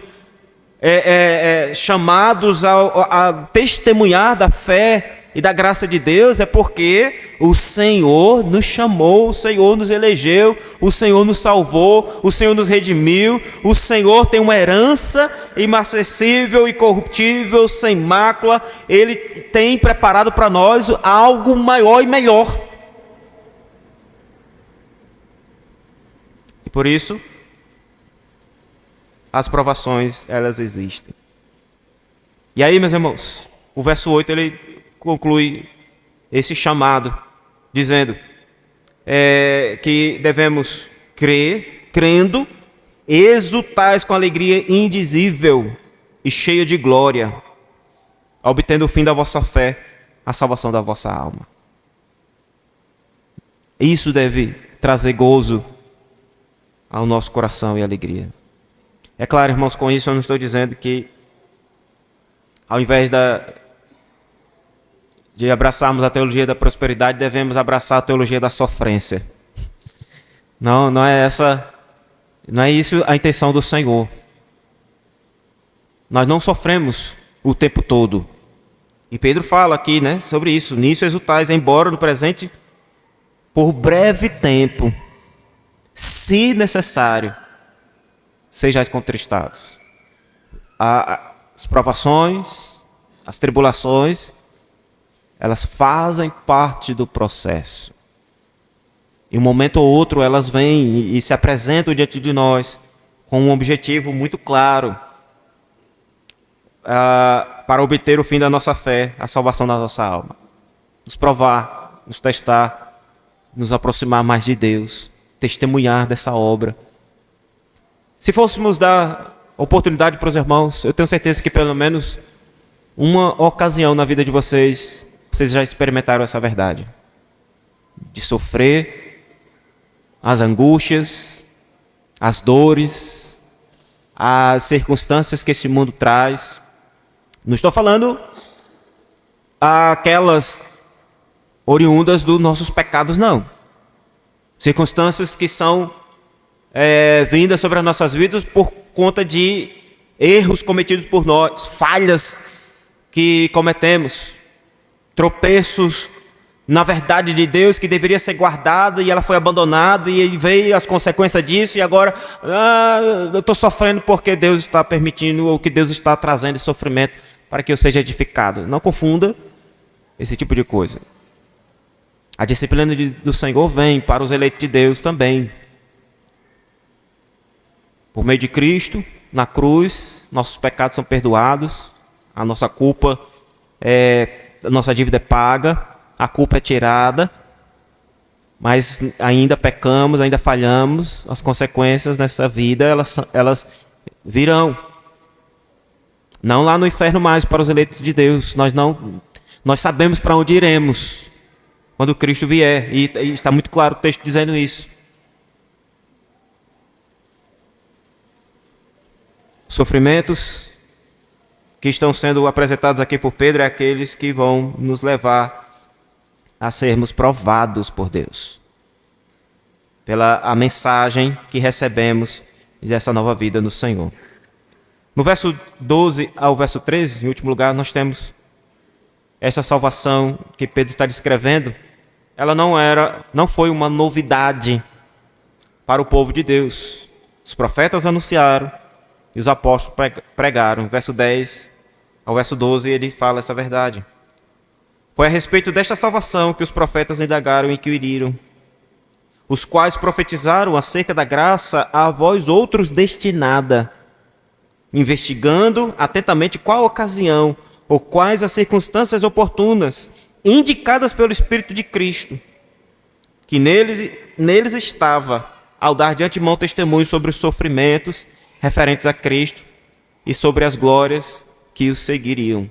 chamados a testemunhar da fé e da graça de Deus, é porque o Senhor nos chamou, o Senhor nos elegeu, o Senhor nos salvou, o Senhor nos redimiu, o Senhor tem uma herança imarcessível, incorruptível, sem mácula. Ele tem preparado para nós algo maior e melhor. E por isso, as provações, elas existem. E aí, meus irmãos, o verso 8, ele conclui esse chamado, dizendo que devemos crer, crendo, exultais com alegria indizível e cheia de glória, obtendo o fim da vossa fé, a salvação da vossa alma. Isso deve trazer gozo ao nosso coração e alegria. É claro, irmãos, com isso eu não estou dizendo que, ao invés de abraçarmos a teologia da prosperidade, devemos abraçar a teologia da sofrência. Não é isso a intenção do Senhor. Nós não sofremos o tempo todo. E Pedro fala aqui, sobre isso. Nisso exultais, embora no presente, por breve tempo, se necessário, sejais contristados. As provações, as tribulações, elas fazem parte do processo. Em um momento ou outro elas vêm e se apresentam diante de nós com um objetivo muito claro, para obter o fim da nossa fé, a salvação da nossa alma. Nos provar, nos testar, nos aproximar mais de Deus, testemunhar dessa obra. Se fôssemos dar oportunidade para os irmãos, eu tenho certeza que pelo menos uma ocasião na vida de vocês já experimentaram essa verdade. De sofrer as angústias, as dores, as circunstâncias que esse mundo traz. Não estou falando aquelas oriundas dos nossos pecados, não. Circunstâncias que são vindas sobre as nossas vidas por conta de erros cometidos por nós, falhas que cometemos, tropeços na verdade de Deus que deveria ser guardada e ela foi abandonada, e veio as consequências disso, e agora eu estou sofrendo porque Deus está permitindo, ou que Deus está trazendo esse sofrimento para que eu seja edificado. Não confunda esse tipo de coisa. A disciplina do Senhor vem para os eleitos de Deus também. Por meio de Cristo, na cruz, nossos pecados são perdoados, a nossa culpa a nossa dívida é paga, a culpa é tirada, mas ainda pecamos, ainda falhamos. As consequências nessa vida, elas virão. Não lá no inferno mais para os eleitos de Deus. Nós sabemos para onde iremos quando Cristo vier, e está muito claro o texto dizendo isso. Sofrimentos que estão sendo apresentados aqui por Pedro é aqueles que vão nos levar a sermos provados por Deus, pela a mensagem que recebemos dessa nova vida no Senhor. No verso 12 ao verso 13, em último lugar, nós temos essa salvação que Pedro está descrevendo. Ela não foi uma novidade para o povo de Deus. Os profetas anunciaram e os apóstolos pregaram. Verso 10 ao verso 12, ele fala essa verdade. Foi a respeito desta salvação que os profetas indagaram e inquiriram. os quais profetizaram acerca da graça a vós outros destinada, investigando atentamente qual ocasião ou quais as circunstâncias oportunas, indicadas pelo Espírito de Cristo, que neles estava, ao dar de antemão testemunho sobre os sofrimentos referentes a Cristo e sobre as glórias que os seguiriam.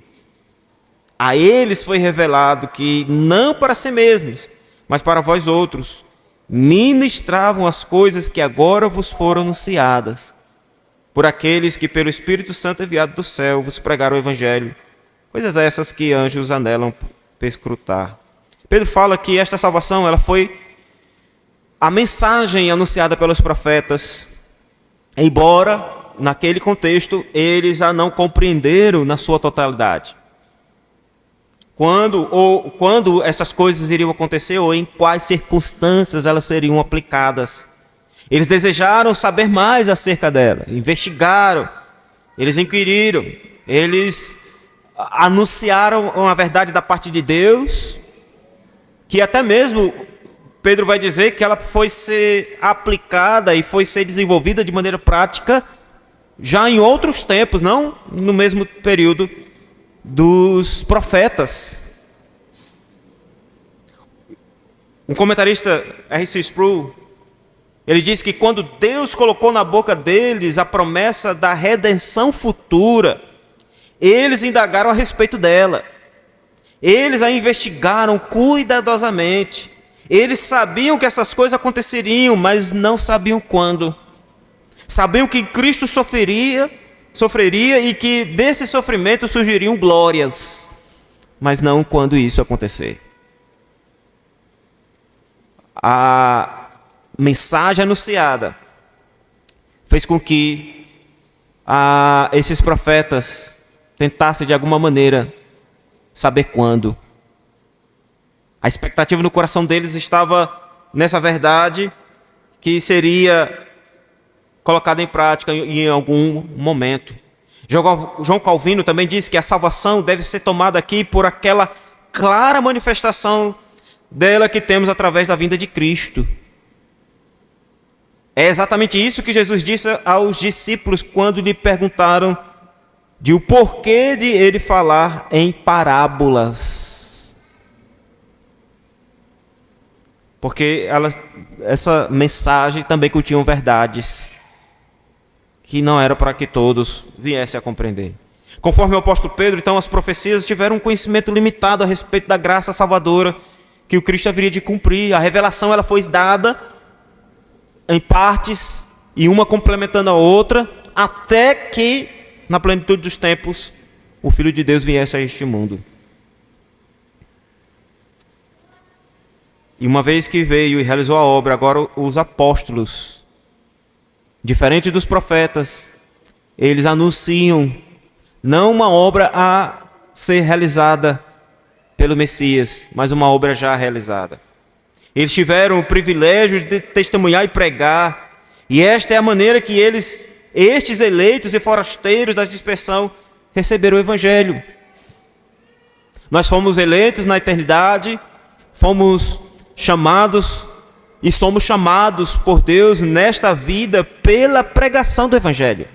A eles foi revelado que, não para si mesmos, mas para vós outros, ministravam as coisas que agora vos foram anunciadas, por aqueles que pelo Espírito Santo enviado do céu vos pregaram o Evangelho, coisas essas que anjos anelam perscrutar. Pedro fala que esta salvação ela foi a mensagem anunciada pelos profetas, embora naquele contexto eles a não compreenderam na sua totalidade. Quando essas coisas iriam acontecer ou em quais circunstâncias elas seriam aplicadas. Eles desejaram saber mais acerca dela, investigaram, eles inquiriram, eles anunciaram a verdade da parte de Deus, que até mesmo Pedro vai dizer que ela foi ser aplicada e foi ser desenvolvida de maneira prática já em outros tempos, não no mesmo período dos profetas. Um comentarista, R.C. Sproul, ele diz que quando Deus colocou na boca deles a promessa da redenção futura, eles indagaram a respeito dela. Eles a investigaram cuidadosamente. Eles sabiam que essas coisas aconteceriam, mas não sabiam quando. Sabiam que Cristo sofreria e que desse sofrimento surgiriam glórias, mas não quando isso acontecer. A mensagem anunciada fez com que esses profetas tentassem de alguma maneira saber quando. A expectativa no coração deles estava nessa verdade que seria colocada em prática em algum momento. João Calvino também diz que a salvação deve ser tomada aqui por aquela clara manifestação dela que temos através da vinda de Cristo. É exatamente isso que Jesus disse aos discípulos quando lhe perguntaram de o porquê de ele falar em parábolas. Porque essa mensagem também continha verdades que não era para que todos viessem a compreender. Conforme o apóstolo Pedro, então, as profecias tiveram um conhecimento limitado a respeito da graça salvadora que o Cristo haveria de cumprir. A revelação ela foi dada em partes e uma complementando a outra, até que, na plenitude dos tempos, o Filho de Deus viesse a este mundo. E uma vez que veio e realizou a obra, agora os apóstolos, diferente dos profetas, eles anunciam não uma obra a ser realizada pelo Messias, mas uma obra já realizada. Eles tiveram o privilégio de testemunhar e pregar, e esta é a maneira que estes eleitos e forasteiros da dispersão, receberam o Evangelho. Nós fomos eleitos na eternidade, fomos chamados e somos chamados por Deus nesta vida pela pregação do Evangelho.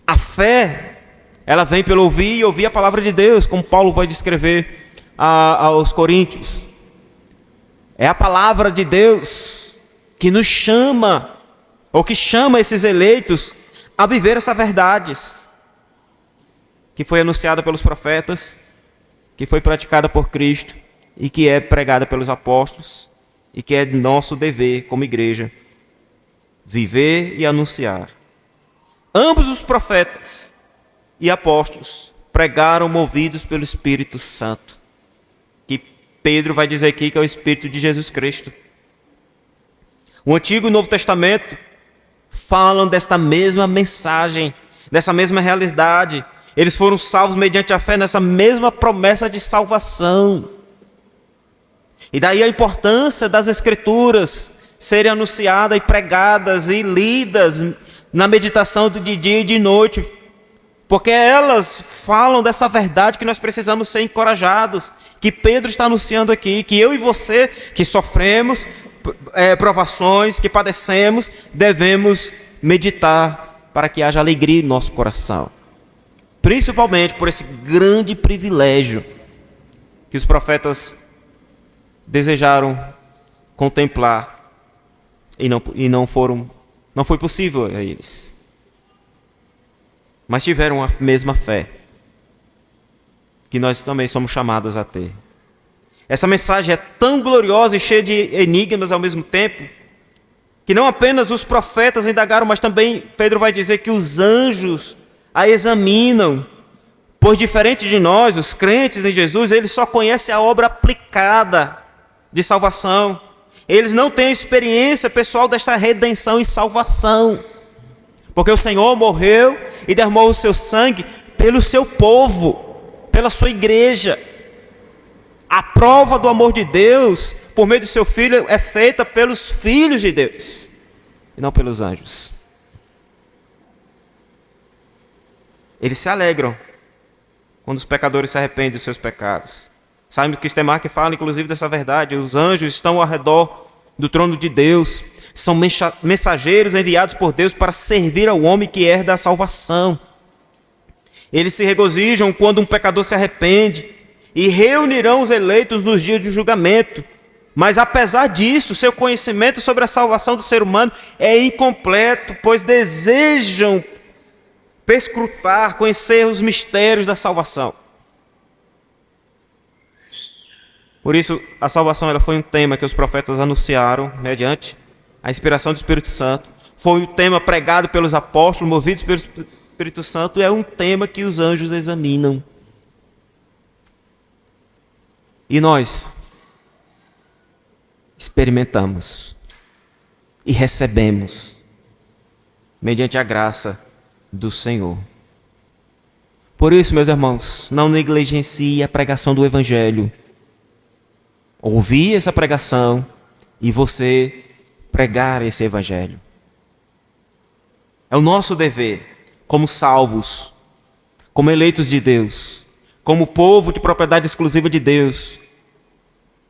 A fé, ela vem pelo ouvir e ouvir a palavra de Deus, como Paulo vai descrever aos Coríntios. É a palavra de Deus que nos chama, ou que chama esses eleitos a viver essas verdades, que foi anunciada pelos profetas, que foi praticada por Cristo, e que é pregada pelos apóstolos, e que é nosso dever como igreja, viver e anunciar. Ambos os profetas e apóstolos pregaram movidos pelo Espírito Santo, que Pedro vai dizer aqui que é o Espírito de Jesus Cristo. O Antigo e o Novo Testamento falam desta mesma mensagem, dessa mesma realidade. Eles foram salvos mediante a fé nessa mesma promessa de salvação. E daí a importância das Escrituras serem anunciadas e pregadas e lidas na meditação de dia e de noite, porque elas falam dessa verdade que nós precisamos ser encorajados, que Pedro está anunciando aqui, que eu e você, que sofremos provações, que padecemos, devemos meditar para que haja alegria no nosso coração. Principalmente por esse grande privilégio que os profetas desejaram contemplar e não foi possível a eles. Mas tiveram a mesma fé que nós também somos chamados a ter. Essa mensagem é tão gloriosa e cheia de enigmas ao mesmo tempo, que não apenas os profetas indagaram, mas também Pedro vai dizer que os anjos a examinam. Pois diferente de nós, os crentes em Jesus, eles só conhecem a obra aplicada de salvação. Eles não têm a experiência pessoal desta redenção e salvação. Porque o Senhor morreu e derramou o seu sangue pelo seu povo, pela sua igreja. A prova do amor de Deus, por meio do seu Filho, é feita pelos filhos de Deus, e não pelos anjos. Eles se alegram quando os pecadores se arrependem dos seus pecados. Simon Kistemaker fala, inclusive, dessa verdade. Os anjos estão ao redor do trono de Deus. São mensageiros enviados por Deus para servir ao homem que herda a salvação. Eles se regozijam quando um pecador se arrepende e reunirão os eleitos nos dias de julgamento. Mas apesar disso, seu conhecimento sobre a salvação do ser humano é incompleto, pois desejam perscrutar, conhecer os mistérios da salvação. Por isso, a salvação ela foi um tema que os profetas anunciaram mediante a inspiração do Espírito Santo. Foi um tema pregado pelos apóstolos, movidos pelo Espírito Santo, e é um tema que os anjos examinam. E nós experimentamos e recebemos mediante a graça do Senhor. Por isso, meus irmãos, não negligencie a pregação do Evangelho. Ouvir essa pregação e você pregar esse Evangelho. É o nosso dever, como salvos, como eleitos de Deus, como povo de propriedade exclusiva de Deus,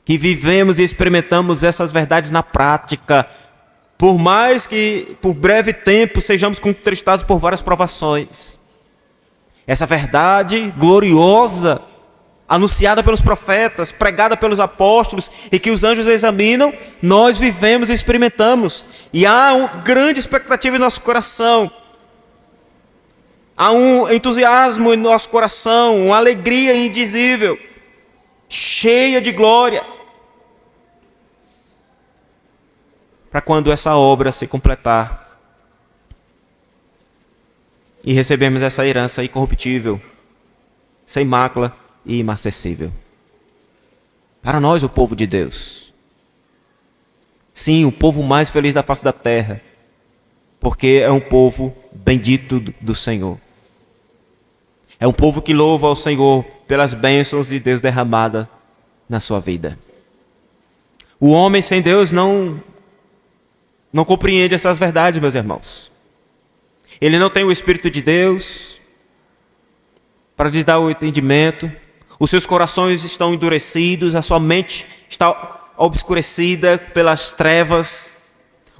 que vivemos e experimentamos essas verdades na prática, por mais que por breve tempo sejamos contristados por várias provações. Essa verdade gloriosa, anunciada pelos profetas, pregada pelos apóstolos e que os anjos examinam, nós vivemos e experimentamos. E há uma grande expectativa em nosso coração. Há um entusiasmo em nosso coração, uma alegria indizível, cheia de glória, para quando essa obra se completar e recebermos essa herança incorruptível, sem mácula e imarcessível. Para nós, o povo de Deus. Sim, o povo mais feliz da face da terra, porque é um povo bendito do Senhor. É um povo que louva ao Senhor pelas bênçãos de Deus derramada na sua vida. O homem sem Deus não compreende essas verdades, meus irmãos. Ele não tem o Espírito de Deus para lhes dar o entendimento. Os seus corações estão endurecidos, a sua mente está obscurecida pelas trevas.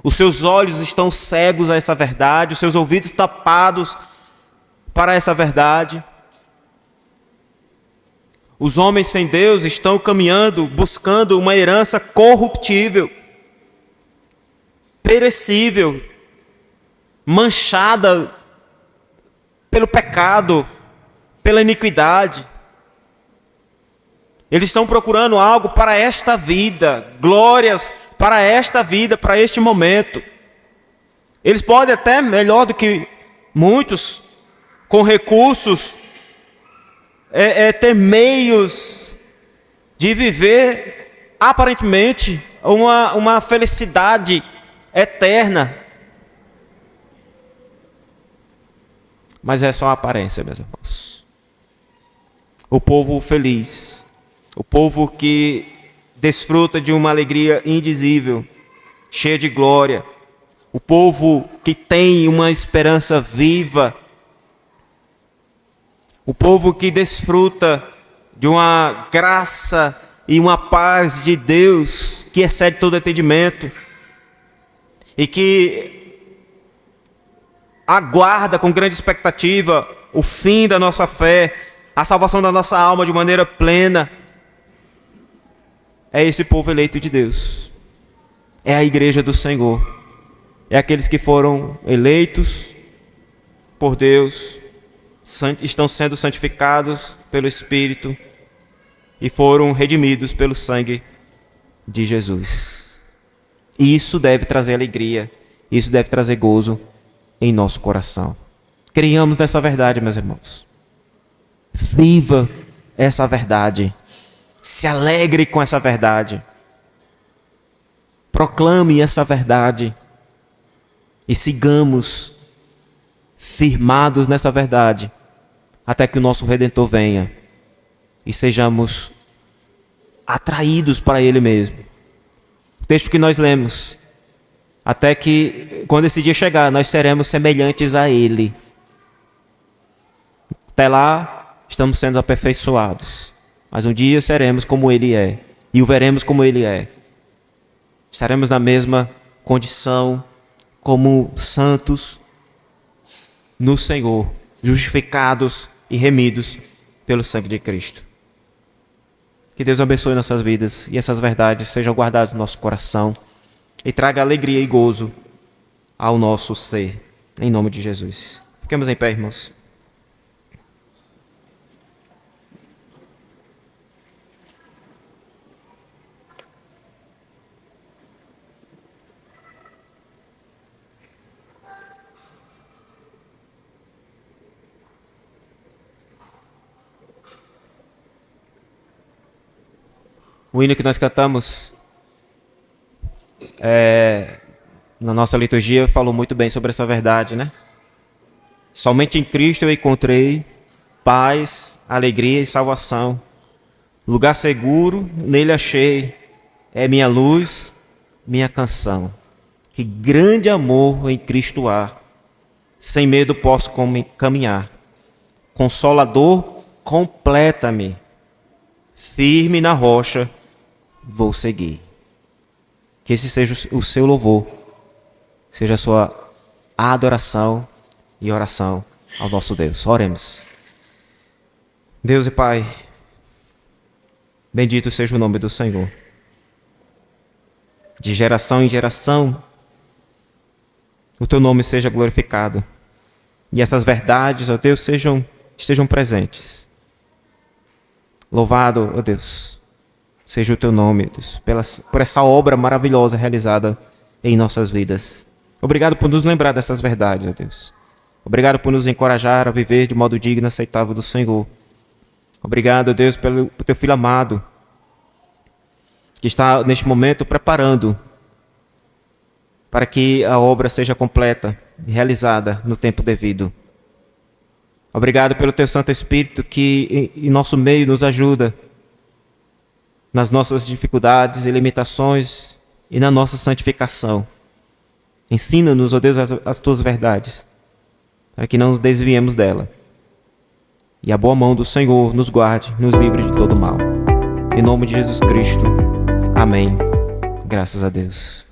Os seus olhos estão cegos a essa verdade, os seus ouvidos tapados para essa verdade. Os homens sem Deus estão caminhando, buscando uma herança corruptível, perecível, manchada pelo pecado, pela iniquidade. Eles estão procurando algo para esta vida, glórias para esta vida, para este momento. Eles podem até, melhor do que muitos, com recursos, ter meios de viver aparentemente uma felicidade eterna. Mas é só a aparência, meus irmãos. O povo feliz, o povo que desfruta de uma alegria indizível, cheia de glória, o povo que tem uma esperança viva, o povo que desfruta de uma graça e uma paz de Deus que excede todo entendimento e que aguarda com grande expectativa o fim da nossa fé, a salvação da nossa alma de maneira plena. É esse povo eleito de Deus, é a igreja do Senhor, é aqueles que foram eleitos por Deus, estão sendo santificados pelo Espírito e foram redimidos pelo sangue de Jesus. E isso deve trazer alegria, isso deve trazer gozo em nosso coração. Criamos nessa verdade, meus irmãos. Viva essa verdade. Se alegre com essa verdade. Proclame essa verdade. E sigamos firmados nessa verdade, até que o nosso Redentor venha e sejamos atraídos para Ele mesmo. O texto que nós lemos, até que quando esse dia chegar, nós seremos semelhantes a Ele. Até lá, estamos sendo aperfeiçoados, mas um dia seremos como Ele é, e o veremos como Ele é. Estaremos na mesma condição, como santos no Senhor, justificados e remidos pelo sangue de Cristo. Que Deus abençoe nossas vidas e essas verdades sejam guardadas no nosso coração e traga alegria e gozo ao nosso ser, em nome de Jesus. Fiquemos em pé, irmãos. O hino que nós cantamos na nossa liturgia falou muito bem sobre essa verdade, né? Somente em Cristo eu encontrei paz, alegria e salvação. Lugar seguro, nele achei. É minha luz, minha canção. Que grande amor em Cristo há. Sem medo posso caminhar. Consolador, completa-me. Firme na rocha, vou seguir. Que esse seja o seu louvor, seja a sua adoração e oração ao nosso Deus. Oremos. Deus e Pai, bendito seja o nome do Senhor. De geração em geração, o teu nome seja glorificado. E essas verdades, ó Deus, estejam presentes. Louvado, ó Deus, seja o teu nome, Deus, por essa obra maravilhosa realizada em nossas vidas. Obrigado por nos lembrar dessas verdades, ó Deus. Obrigado por nos encorajar a viver de modo digno e aceitável do Senhor. Obrigado, ó Deus, pelo teu Filho amado, que está neste momento preparando para que a obra seja completa e realizada no tempo devido. Obrigado pelo teu Santo Espírito que em nosso meio nos ajuda nas nossas dificuldades e limitações e na nossa santificação. Ensina-nos, ó Deus, as tuas verdades, para que não nos desviemos dela. E a boa mão do Senhor nos guarde, nos livre de todo mal. Em nome de Jesus Cristo. Amém. Graças a Deus.